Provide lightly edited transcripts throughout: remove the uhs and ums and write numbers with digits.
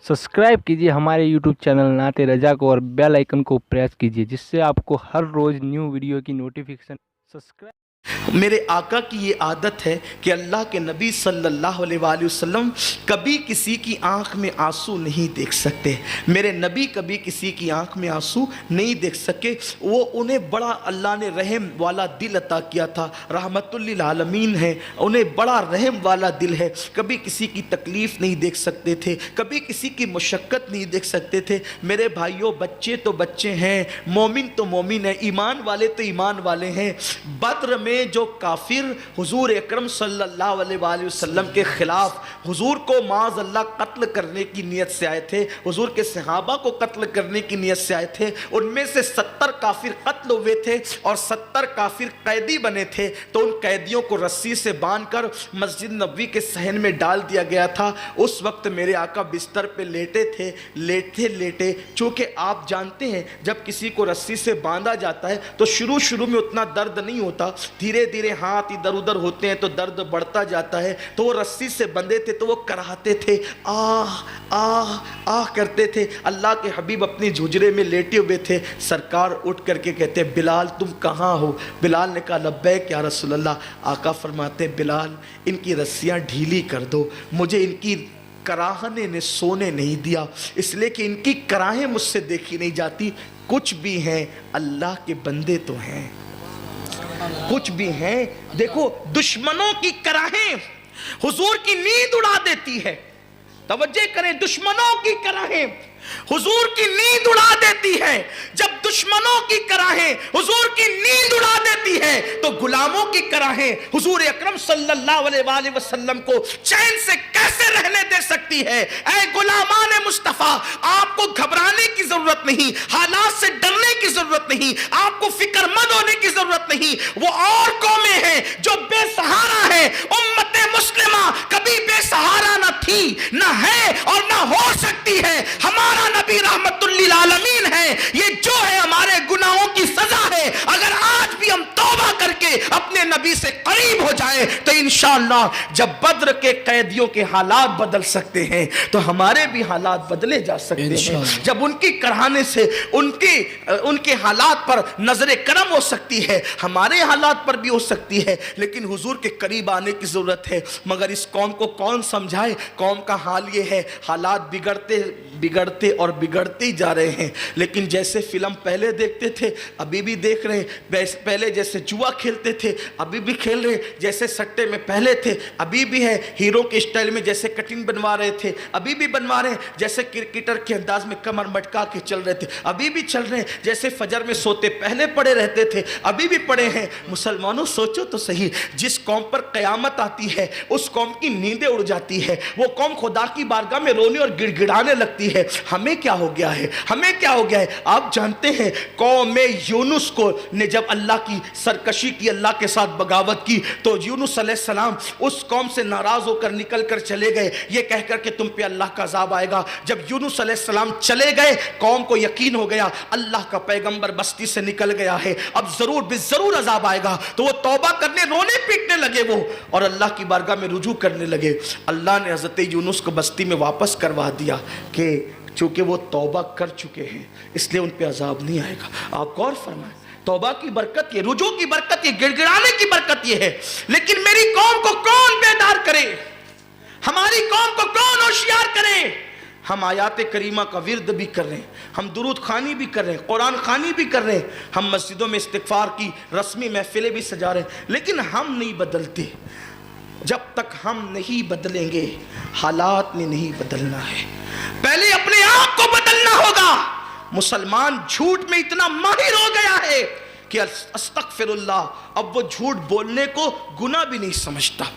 Subscribe कीजिए हमारे YouTube channel नाते रजा को और बेल आइकन को प्रेस कीजिए जिससे आपको हर रोज़ न्यू वीडियो की नोटिफिकेशन सब्सक्राइब। मेरे आका की ये आदत है कि अल्लाह के नबी सल्लल्लाहु अलैहि वसल्लम कभी किसी की आंख में आंसू नहीं देख सकते। मेरे नबी कभी किसी की आंख में आंसू नहीं देख सके। वो उन्हें बड़ा अल्लाह ने रहम वाला दिल अता किया था, रहमतुल लिल आलमीन है, उन्हें बड़ा रहम वाला दिल है। कभी किसी की तकलीफ़ नहीं देख सकते थे, कभी किसी की मुशक्क़त नहीं देख सकते थे। मेरे भाइयों, बच्चे तो बच्चे हैं, मोमिन तो मोमिन है, ईमान वाले तो ईमान वाले हैं। बद्र में जो काफिर हुजूर अकरम सल्लल्लाहु अलैहि वसल्लम के खिलाफ हुजूर को माज़ अल्लाह कत्ल करने की नीयत से आए थे, हुजूर के सहाबा को कत्ल करने की नीयत से आए थे, उनमें से 70 काफिर कत्ल हुए थे और 70 काफिर कैदी बने थे। तो उन कैदियों को रस्सी से बांधकर मस्जिद नबवी के सहन में डाल दिया गया था। उस वक्त मेरे आका बिस्तर पे लेटे थे। लेटे लेटे, चूँकि आप जानते हैं जब किसी को रस्सी से बांधा जाता है तो शुरू में उतना दर्द नहीं होता, धीरे धीरे हाथ इधर उधर होते हैं तो दर्द बढ़ता जाता है। तो वो रस्सी से बंधे थे तो वो कराहते थे, आह आह आह करते थे। अल्लाह के हबीब अपनी झुजरे में लेटे हुए थे। सरकार उठ करके कहते, बिलाल तुम कहाँ हो? बिलाल ने कहा, लब्बैक या रसूल अल्लाह। आका फरमाते, बिलाल इनकी रस्सियाँ ढीली कर दो, मुझे इनकी कराहने ने सोने नहीं दिया, इसलिए कि इनकी कराहें मुझसे देखी नहीं जाती। कुछ भी हैं अल्लाह के बंदे तो हैं, कुछ भी हैं। देखो, दुश्मनों की कराहें हुजूर की नींद उड़ा देती है। तवज्जो करें, दुश्मनों की कराहें हुजूर की नींद उड़ा देती है। जब दुश्मनों की कराहें हुजूर की नींद उड़ा देती है तो गुलामों की कराहें हुजूर अकरम सल्लल्लाहु अलैहि वसल्लम को चैन से कैसे रहने दे सकती है? ऐ गुलामान मुस्तफा, आपको घबराने की जरूरत नहीं, हालात से डरने की जरूरत नहीं, आपको फिक्रमंद होने की जरूरत नहीं। वो और कौमें हैं जो बेसहारा है। उम्मते मुस्लिमा कभी बेसहारा ना थी, ना है और ना हो सकती है। हमारा नबी रहमतुल लिल आलमीन है। ये जो है हमारे गुनाहों की सजा है। अगर आज भी हम तौबा करके अपने नबी से करीब हो जाए तो इंशाअल्लाह जब बद्र के कैदियों के हालात बदल सकते हैं तो हमारे भी हालात बदले जा सकते हैं। जब उनकी कराहने से उनके हालात पर नजर करम हो सकती है, हमारे हालात पर भी हो सकती है। लेकिन हुजूर के करीब आने की जरूरत है। मगर इस कौम को कौन समझाए? कौम का हाल ये है, हालात बिगड़ते और बिगड़ते ही जा रहे हैं। लेकिन जैसे फिल्म पहले देखते थे अभी भी देख रहे हैं, पहले जैसे जुआ खेलते थे अभी भी खेल रहे हैं, जैसे सट्टे में पहले थे अभी भी है, हीरो के स्टाइल में जैसे कटिंग बनवा रहे थे अभी भी बनवा रहे हैं, जैसे क्रिकेटर के अंदाज में कमर मटका के चल रहे थे अभी भी चल रहे हैं, जैसे फजर में सोते पहले पड़े रहते थे अभी भी पड़े हैं। मुसलमानों सोचो तो सही, जिस कौम पर कयामत आती है उस कौम की नींदें उड़ जाती है, वो कौम खुदा की बारगाह में रोने और गिड़गिड़ाने लगती है। हमें क्या हो गया है? हमें क्या हो गया है? आप जानते हैं कौम यूनुस को ने जब अल्लाह की सरकशी की, अल्लाह के साथ बगावत की, तो यूनुस अलैहिस्सलाम उस कौम से नाराज होकर निकल कर चले गए, ये कहकर कि तुम पे अल्लाह का अज़ाब आएगा। जब यूनुस अलैहिस्सलाम चले गए, कौम को यकीन हो गया अल्लाह का पैगंबर बस्ती से निकल गया है, अब जरूर बेजरूर अज़ाब आएगा। तो वो तौबा करने, रोने पीटने लगे वो, और अल्लाह की बारगाह में रुजू करने लगे। अल्लाह ने हज़रत यूनुस को बस्ती में वापस करवा दिया कि चूँकि वो तौबा कर चुके हैं इसलिए उन पे अजाब नहीं आएगा। आप गौर फरमाएं, तौबा की बरकत ये, रुजू की बरकत ये, गिड़गिड़ाने की बरकत ये है। लेकिन मेरी कौम को कौन बेदार करे? हमारी कौम को कौन होशियार करे? हम आयात करीमा का विर्द भी कर रहे हैं, हम दुरूद खानी भी कर रहे हैं, कुरान खानी भी कर रहे हैं, हम मस्जिदों में इस्तिगफार की रस्मी महफिलें भी सजा रहे हैं, लेकिन हम नहीं बदलते। जब तक हम नहीं बदलेंगे हालात ने नहीं बदलना है। पहले अपने आप को बदलना होगा। मुसलमान झूठ में इतना माहिर हो गया है कि अस्तगफिरुल्लाह, अब वो झूठ बोलने को गुनाह भी नहीं समझता।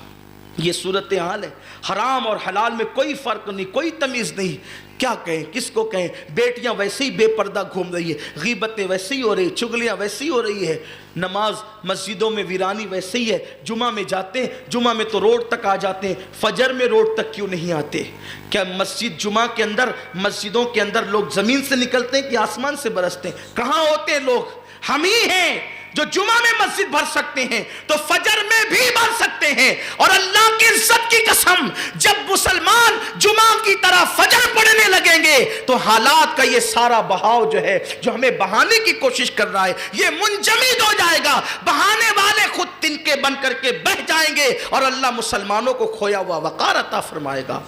ये सूरत हाल है। हराम और हलाल में कोई फर्क नहीं, कोई तमीज़ नहीं। क्या कहें, किसको कहें? बेटियां वैसे ही बेपर्दा घूम रही है, गीबतें वैसे ही हो रही, चुगलियां वैसे ही हो रही है, नमाज मस्जिदों में वीरानी वैसे ही है। जुमा में जाते हैं, जुमा में तो रोड तक आ जाते हैं, फजर में रोड तक क्यों नहीं आते? क्या मस्जिद जुमा के अंदर, मस्जिदों के अंदर लोग ज़मीन से निकलते हैं कि आसमान से बरसते हैं? कहाँ होते हैं लोग? हम ही हैं جو جمعہ میں مسجد بھر سکتے ہیں تو فجر میں بھی بھر سکتے ہیں. اور اللہ کی عزت کی قسم جب مسلمان جمعہ کی طرح فجر پڑھنے لگیں گے تو حالات کا یہ سارا بہاؤ جو ہے جو ہمیں بہانے کی کوشش کر رہا ہے یہ منجمد ہو جائے گا. بہانے والے خود تنکے بن کر کے بہ جائیں گے اور اللہ مسلمانوں کو کھویا ہوا وقار عطا فرمائے گا.